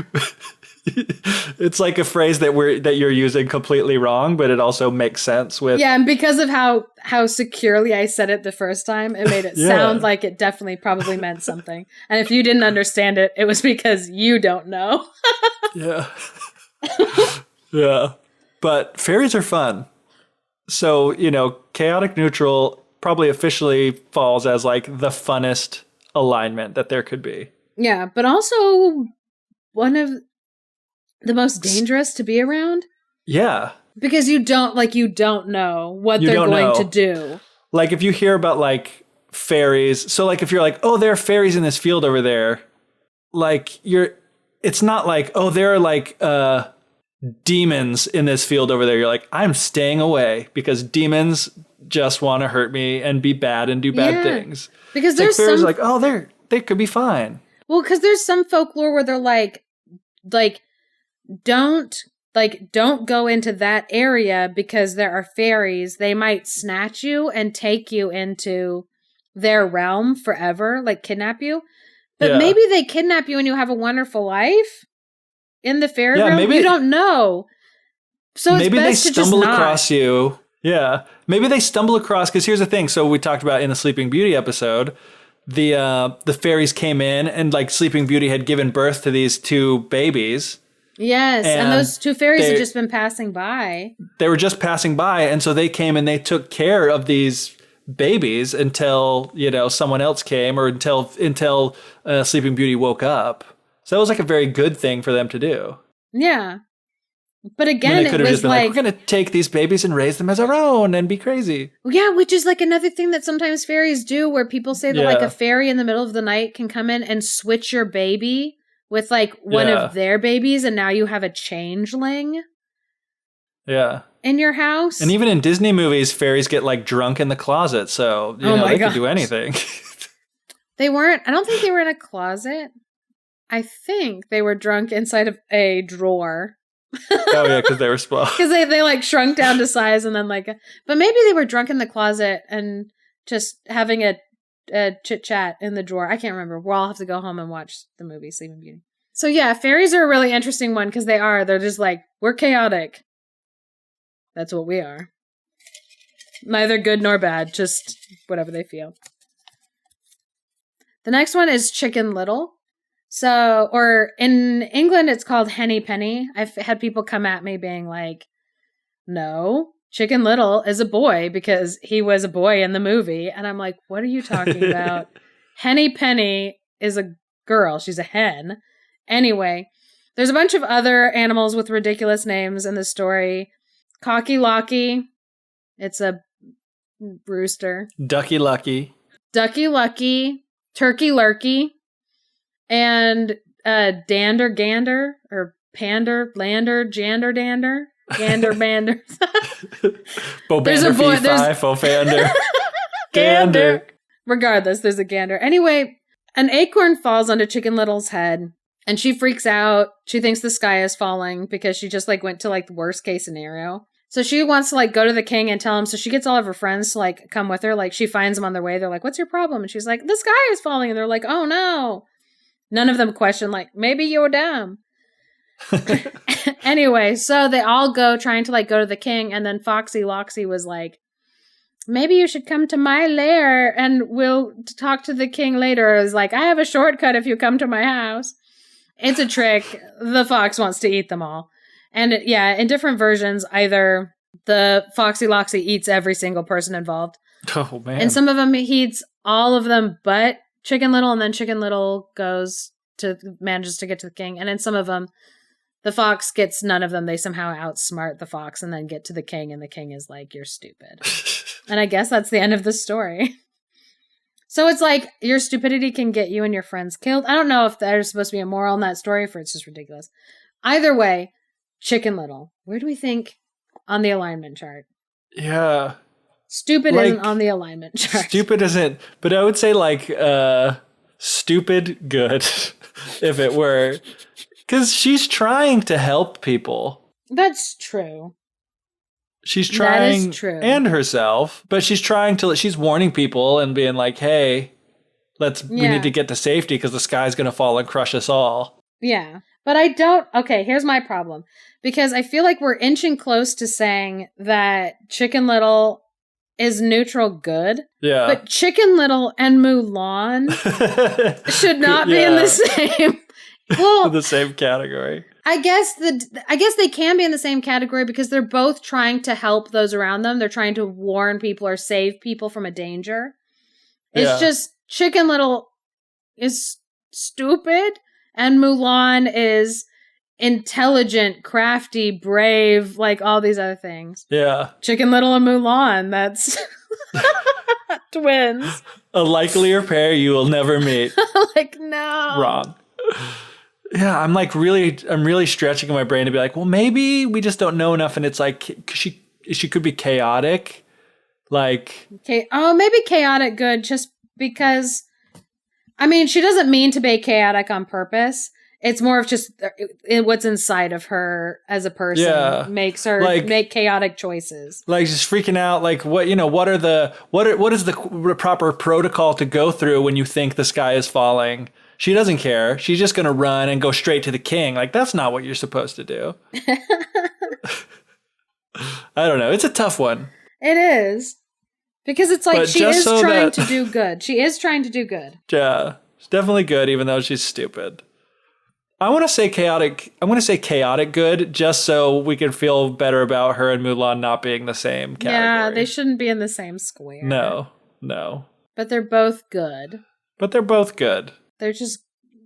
It's like a phrase that you're using completely wrong, but it also makes sense with... Yeah, and because of how securely I said it the first time, it made it sound like it definitely probably meant something. And if you didn't understand it, it was because you don't know. Yeah. Yeah. But fairies are fun. So, chaotic neutral probably officially falls as like the funnest alignment that there could be. Yeah, but also one of the most dangerous to be around. Yeah. Because you don't know what they're going to do. Like if you hear about like fairies, so like if you're like, oh, there are fairies in this field over there, like it's not like, oh, there are like demons in this field over there. You're like, I'm staying away because demons just want to hurt me and be bad and do bad things. Because it's there's like fairies like, oh, they could be fine. Well, because there's some folklore where they're like don't go into that area because there are fairies. They might snatch you and take you into their realm forever, like kidnap you. But maybe they kidnap you and you have a wonderful life in the fairy realm. Maybe, you don't know. So maybe it's best they stumble across you. Yeah. Maybe they stumble across, because here's the thing. So we talked about in the Sleeping Beauty episode, the fairies came in and like Sleeping Beauty had given birth to these two babies. Yes, and those two fairies had just been passing by. They were just passing by, and so they came and they took care of these babies until, someone else came or until Sleeping Beauty woke up. So that was like a very good thing for them to do. Yeah. But again, it was just been like, we're going to take these babies and raise them as our own and be crazy. Yeah, which is like another thing that sometimes fairies do, where people say that like a fairy in the middle of the night can come in and switch your baby with like one of their babies, and now you have a changeling. Yeah. In your house. And even in Disney movies, fairies get like drunk in the closet, so they could do anything. They weren't. I don't think they were in a closet. I think they were drunk inside of a drawer. Oh yeah, because they were small. Because they like shrunk down to size, and then but maybe they were drunk in the closet and just having a chit chat in the drawer. I can't remember. We'll all have to go home and watch the movie Sleeping Beauty. So yeah, fairies are a really interesting one because they're just like, we're chaotic. That's what we are. Neither good nor bad, just whatever they feel. The next one is Chicken Little. So, or in England, it's called Henny Penny. I've had people come at me being like, no, Chicken Little is a boy because he was a boy in the movie. And I'm like, what are you talking about? Henny Penny is a girl. She's a hen. Anyway, There's a bunch of other animals with ridiculous names in the story. Cocky Locky. It's a rooster. Ducky Lucky. Ducky Lucky. Turkey Lurkey. And Dander Gander. Or Pander Lander Jander Dander. Gander Bander. Bobander Fee-Fi Fofander. Gander. Regardless, there's a gander. Anyway, an acorn falls onto Chicken Little's head. And she freaks out. She thinks the sky is falling because she just like went to like the worst case scenario. So she wants to like go to the king and tell him. So she gets all of her friends to like come with her. Like she finds them on their way. They're like, what's your problem? And she's like, the sky is falling. And they're like, oh no. None of them question like, maybe you're dumb. Anyway, so they all go trying to like go to the king. And then Foxy Loxy was like, maybe you should come to my lair and we'll talk to the king later. It was like, I have a shortcut if you come to my house. It's a trick. The fox wants to eat them all. And in different versions, either the Foxy Loxy eats every single person involved. Oh, man. And some of them he eats all of them but Chicken Little, and then Chicken Little manages to get to the king. And in some of them, the fox gets none of them. They somehow outsmart the fox and then get to the king, and the king is like, you're stupid. And I guess that's the end of the story. So it's like, your stupidity can get you and your friends killed. I don't know if there's supposed to be a moral in that story, or it's just ridiculous. Either way, Chicken Little. Where do we think on the alignment chart? Yeah. Stupid isn't on the alignment chart. Stupid isn't, but I would say like stupid good, if it were. Because she's trying to help people. That's true. She's trying, that is true. And herself, but she's warning people and being like, hey, we need to get to safety because the sky's going to fall and crush us all. Yeah. But okay, here's my problem. Because I feel like we're inching close to saying that Chicken Little is neutral good. Yeah. But Chicken Little and Mulan should not be in the same. Well, the same category. I guess they can be in the same category because they're both trying to help those around them. They're trying to warn people or save people from a danger. It's just Chicken Little is stupid and Mulan is intelligent, crafty, brave, like all these other things. Yeah. Chicken Little and Mulan, that's twins. A likelier pair you will never meet. Like, no. Wrong. Yeah, I'm really stretching my brain to be like, well, maybe we just don't know enough, and it's like she could be chaotic, like. Okay, maybe chaotic good, just because. I mean, she doesn't mean to be chaotic on purpose. It's more of just what's inside of her as a person makes her make chaotic choices. Like just freaking out. Like what is the proper protocol to go through when you think the sky is falling? She doesn't care. She's just going to run and go straight to the king. Like, that's not what you're supposed to do. I don't know. It's a tough one. It is. Because it's like she is trying to do good. She is trying to do good. Yeah. She's definitely good, even though she's stupid. I want to say chaotic good, just so we can feel better about her and Mulan not being the same category. Yeah, they shouldn't be in the same square. No. But they're both good. They're just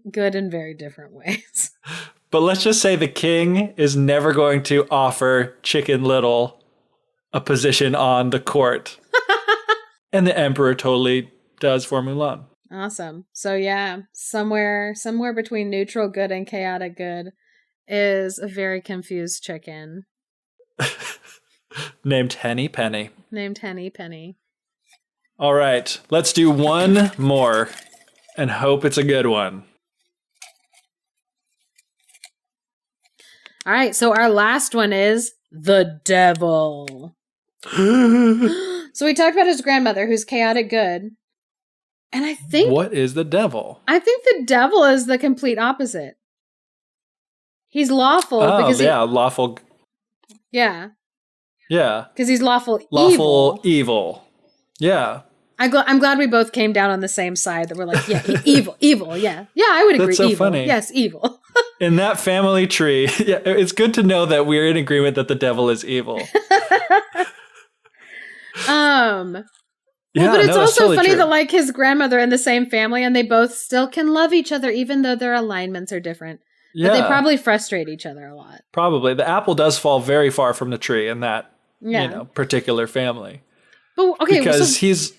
good in very different ways. But let's just say the king is never going to offer Chicken Little a position on the court. And the emperor totally does for Mulan. Awesome. So yeah, somewhere between neutral good and chaotic good is a very confused chicken. Named Henny Penny. All right, let's do one more. And hope it's a good one. All right, so our last one is the devil. So we talked about his grandmother, who's chaotic good. And I think... What is the devil? I think the devil is the complete opposite. He's lawful. Lawful. Yeah. Yeah. Because he's lawful evil. Yeah. I'm glad we both came down on the same side, that we're like, yeah, evil, yeah. Yeah, I would agree. That's so evil. Funny. Yes, evil. In that family tree, yeah, it's good to know that we're in agreement that the devil is evil. But it's also totally funny that like his grandmother in the same family, and they both still can love each other, even though their alignments are different. Yeah. But they probably frustrate each other a lot. Probably. The apple does fall very far from the tree in that, particular family. But, okay, because he's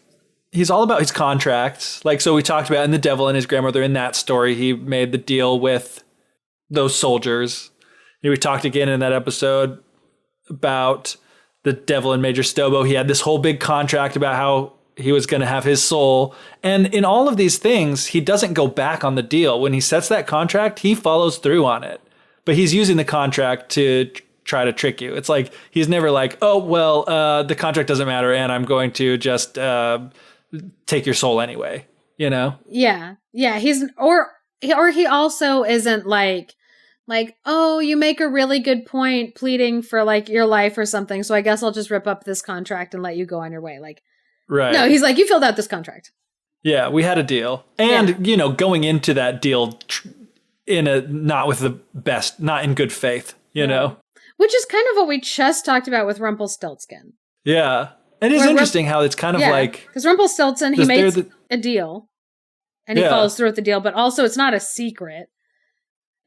all about his contracts. Like, so we talked about in The Devil and His Grandmother, in that story, he made the deal with those soldiers. We talked again in that episode about The Devil and Major Stobo. He had this whole big contract about how he was going to have his soul. And in all of these things, he doesn't go back on the deal. When he sets that contract, he follows through on it. But he's using the contract to try to trick you. It's like, he's never like, oh, well, the contract doesn't matter and I'm going to just take your soul anyway, you know? Yeah. Yeah. Or he also isn't like, oh, you make a really good point pleading for like your life or something. So I guess I'll just rip up this contract and let you go on your way. Like, right. No, he's like, you filled out this contract. Yeah, we had a deal. And, going into that deal not with the best, not in good faith, you know? Which is kind of what we just talked about with Rumpelstiltskin. Yeah. It is interesting how it's kind of like... Because Rumpelstiltskin, he makes a deal. And he follows through with the deal. But also, it's not a secret.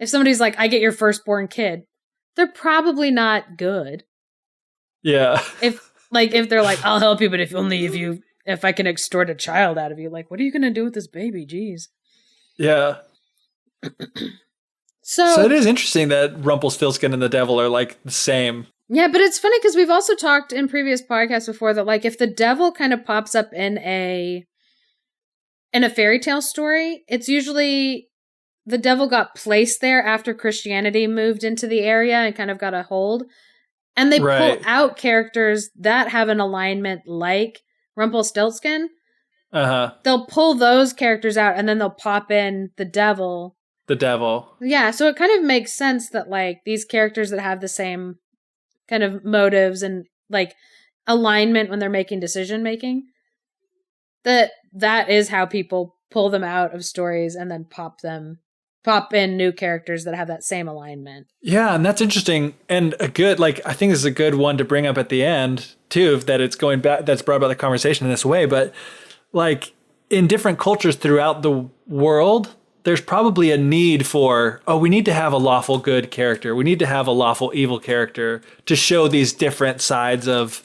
If somebody's like, I get your firstborn kid, they're probably not good. Yeah. If they're like, I'll help you, but if I can extort a child out of you, like, what are you going to do with this baby? Jeez. Yeah. So it is interesting that Rumpelstiltskin and the devil are like the same. Yeah, but it's funny because we've also talked in previous podcasts before that, like, if the devil kind of pops up in a fairy tale story, it's usually the devil got placed there after Christianity moved into the area and kind of got a hold. And they pull out characters that have an alignment like Rumpelstiltskin. Uh-huh. They'll pull those characters out and then they'll pop in the devil. The devil. Yeah, so it kind of makes sense that like these characters that have the same kind of motives and like alignment when they're making decision making, that is how people pull them out of stories and then pop in new characters that have that same alignment. Yeah, and that's interesting. And a good, I think this is a good one to bring up at the end, too, that it's going back, that's brought about the conversation in this way. But, in different cultures throughout the world, there's probably a need for, we need to have a lawful good character. We need to have a lawful evil character to show these different sides of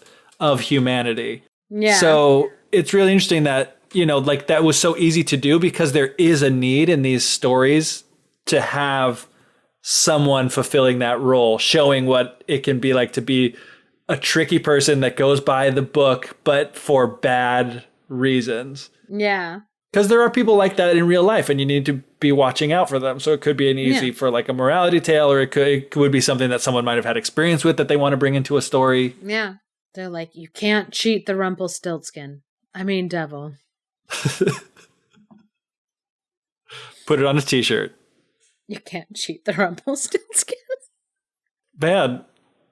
humanity. Yeah. So it's really interesting that, that was so easy to do because there is a need in these stories to have someone fulfilling that role, showing what it can be like to be a tricky person that goes by the book, but for bad reasons. Yeah. Because there are people like that in real life and you need to be watching out for them. So it could be an easy for a morality tale, or it would be something that someone might have had experience with that they want to bring into a story. Yeah. They're like, you can't cheat the Rumpelstiltskin. I mean, devil. Put it on a t-shirt. You can't cheat the Rumpelstiltskin. Man,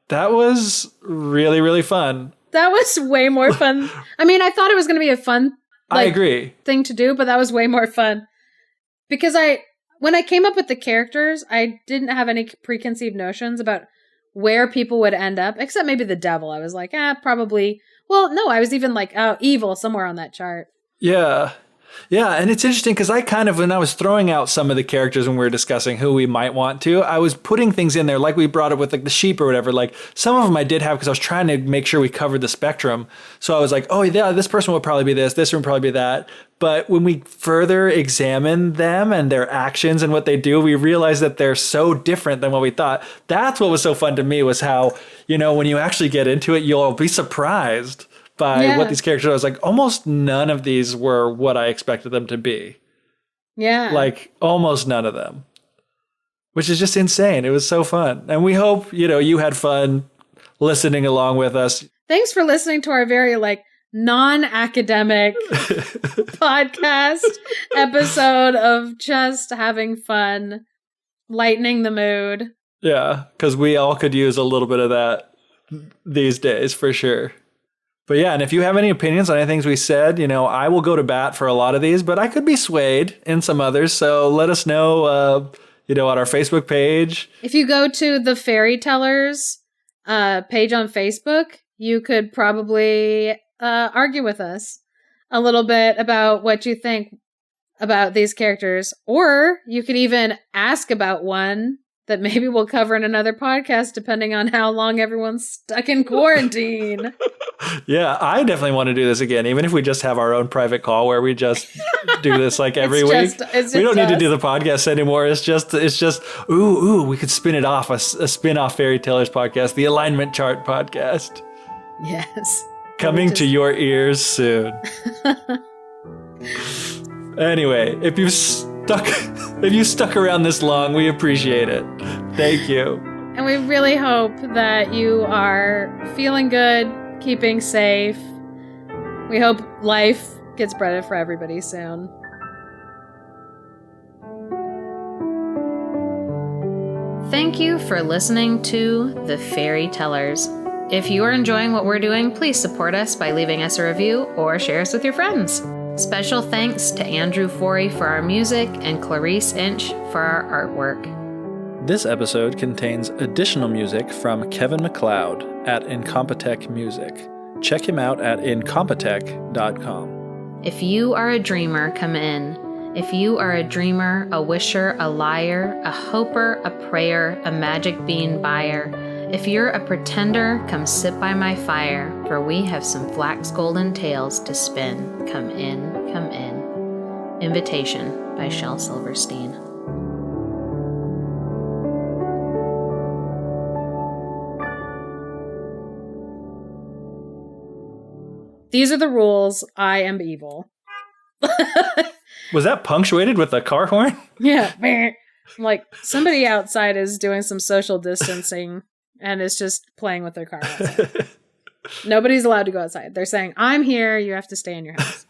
that was really, really fun. That was way more fun. I mean, I thought it was going to be a fun I agree. thing to do, but that was way more fun. Because when I came up with the characters, I didn't have any preconceived notions about where people would end up, except maybe the devil. I was like, probably. Well, no, I was even like, evil somewhere on that chart. Yeah. Yeah, and it's interesting because I kind of, when I was throwing out some of the characters when we were discussing who we might want to, I was putting things in there, like we brought up with the sheep or whatever. Some of them I did have because I was trying to make sure we covered the spectrum. So I was like, oh yeah, this person would probably be this one would probably be that. But when we further examine them and their actions and what they do, we realize that they're so different than what we thought. That's what was so fun to me, was how, when you actually get into it, you'll be surprised by what these characters are. I was like, almost none of these were what I expected them to be. Yeah. Almost none of them. Which is just insane. It was so fun. And we hope, you had fun listening along with us. Thanks for listening to our very, non-academic podcast episode of just having fun, lightening the mood. Yeah, because we all could use a little bit of that these days, for sure. But yeah, and if you have any opinions on any things we said, I will go to bat for a lot of these, but I could be swayed in some others. So let us know, on our Facebook page. If you go to the Fairy Tellers page on Facebook, you could probably argue with us a little bit about what you think. about these characters, or you could even ask about one that maybe we'll cover in another podcast, depending on how long everyone's stuck in quarantine. Yeah, I definitely want to do this again, even if we just have our own private call where we just do this like every week. We don't need to do the podcast anymore. It's just, ooh, we could spin it off, a spin-off Fairy Tellers podcast, the Alignment Chart podcast. Yes. Coming to your ears soon. Anyway, if you stuck around this long, we appreciate it. Thank you. And we really hope that you are feeling good, keeping safe. We hope life gets better for everybody soon. Thank you for listening to The Fairy Tellers. If you are enjoying what we're doing, please support us by leaving us a review or share us with your friends. Special thanks to Andrew Forey for our music and Clarice Inch for our artwork. This episode contains additional music from Kevin MacLeod at Incompetech Music. Check him out at incompetech.com. If you are a dreamer, come in. If you are a dreamer, a wisher, a liar, a hoper, a prayer, a magic bean buyer, if you're a pretender, come sit by my fire, for we have some flax golden tales to spin. Come in, come in. Invitation by Shel Silverstein. These are the rules. I am evil. Was that punctuated with a car horn? Yeah. Like, somebody outside is doing some social distancing and is just playing with their car outside. Nobody's allowed to go outside. They're saying, I'm here. You have to stay in your house.